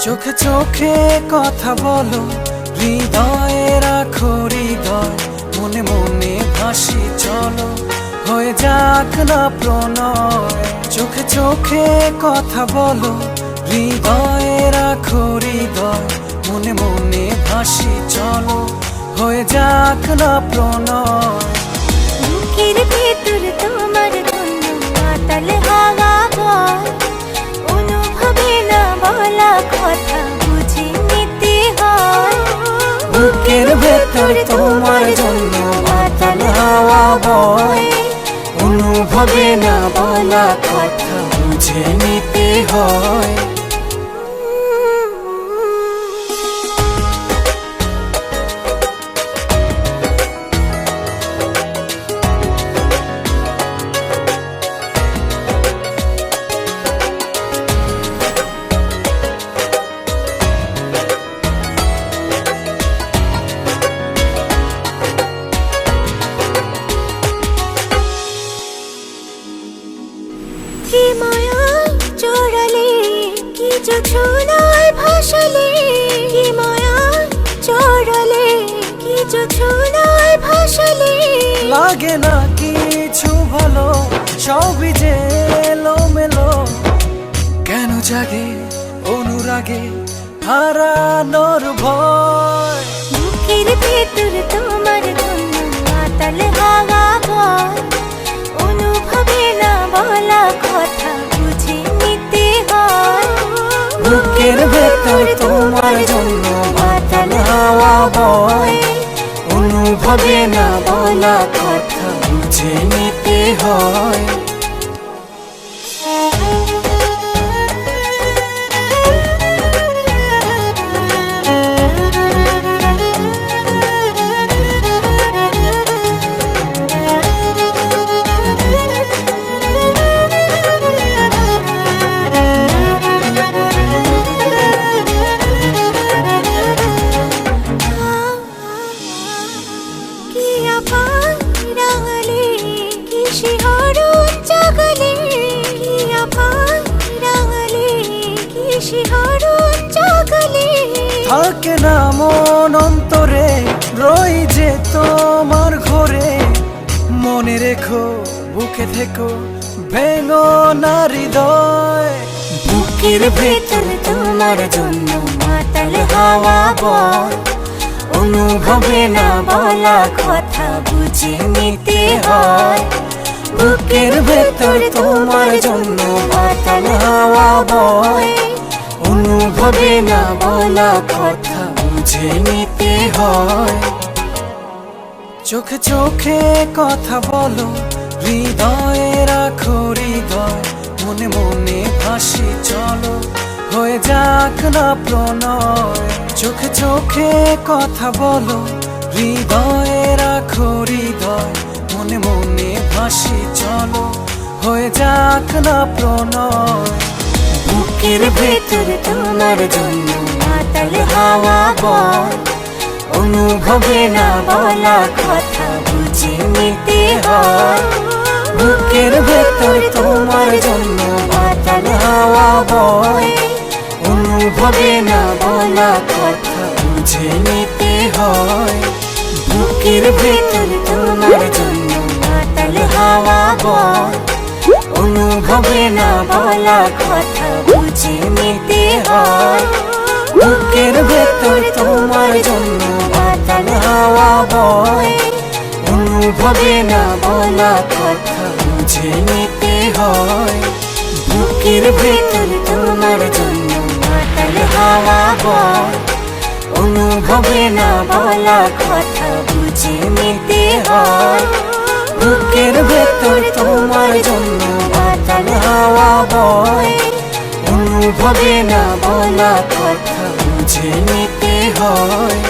চোখে চোখে কথা বলো, হৃদয়ে রাখো হৃদয়, মনে মনে ভাসি চলো, হয়ে যাক না প্রণয়। চোখে চোখে কথা বলো, হৃদয়ে রাখো হৃদয়, মনে মনে ভাসি চলো, হয়ে যাক না প্রণয়। বুকের ভেতর তোমার জন্য মাতাল হাওয়া বয়, অনুভবে না বলা কথা বুঝে নিতে হয়। বুকের ভেতর তোমার জন্য মাতাল হাওয়া বয়, অনুভবে না বলা কথা বুঝে নিতে হয়। কি মায়ায় চড়ালে, কি জোছনায় ভাসালে, কি মায়ায় চড়ালে, কি জোছনায় ভাসালে। লাগে না কিছু ভালো, সবই যে এলোমেলো, কেন জাগে অনুরাগে হারানোর ভয়। বুকের ভেতর তোমার জন্য মাতাল হাওয়া বয়, অনুভবে না বলা কথা বুঝে নিতে হয়। বুকের ভেতর তোমার জন্য মাতাল হাওয়া বয়, অনুভবে না বলা কথা বুঝে নিতে হয়। থাকে না মন অন্তরে, রই যে তোমার ঘরে, মনে রেখো বুকে থেকো, ভেঙো না হৃদয়। বুকের ভেতর তোমার জন্য মাতাল হাওয়া বয়, অনুভবে না বলা কথা বুঝে নিতে হয়। বুকের ভেতর তোমার জন্য মাতাল হাওয়া বয়, অনুভবে না বলা কথা বুঝে নিতে হয়। চোখে চোখে কথা বলো, হৃদয়ে রাখো হৃদয়, মনে মনে ভাসি চলো, হয়ে যাক না প্রণয়। চোখে চোখে কথা বলো, হৃদয়ে রাখো হৃদয়, মনে মনে ভাসি চলো, হয়ে যাক না প্রণয়। বুকের ভেতর তোমার জন্য মাতাল হাওয়া বয়, অনুভবে না বলা কথা বুঝে নিতে হয়। বুকের ভেতর তোমার জন্য মাতাল হাওয়া বয়, অনুভবে না বলা কথা বুঝে নিতে হয়। বুকের ভেতর তোমার জন্য মাতাল হাওয়া বয়, অনুভবে না বলা কথা বুঝে নিতে হয়। বুকের ভেতর তোমার জন্য মাতাল হাওয়া বয়, অনুভবে না বলা কথা বুঝে নিতে হয়। বুকের ভেতর তোমার জন্য মাতাল হাওয়া বয়, অনুভবে না বলা কথা বুঝে নিতে হয়। বুকের ভেতর তোমার জন্য মাতাল হাওয়া বয়, অনুভবে না বলা কথা বুঝে নিতে হয়।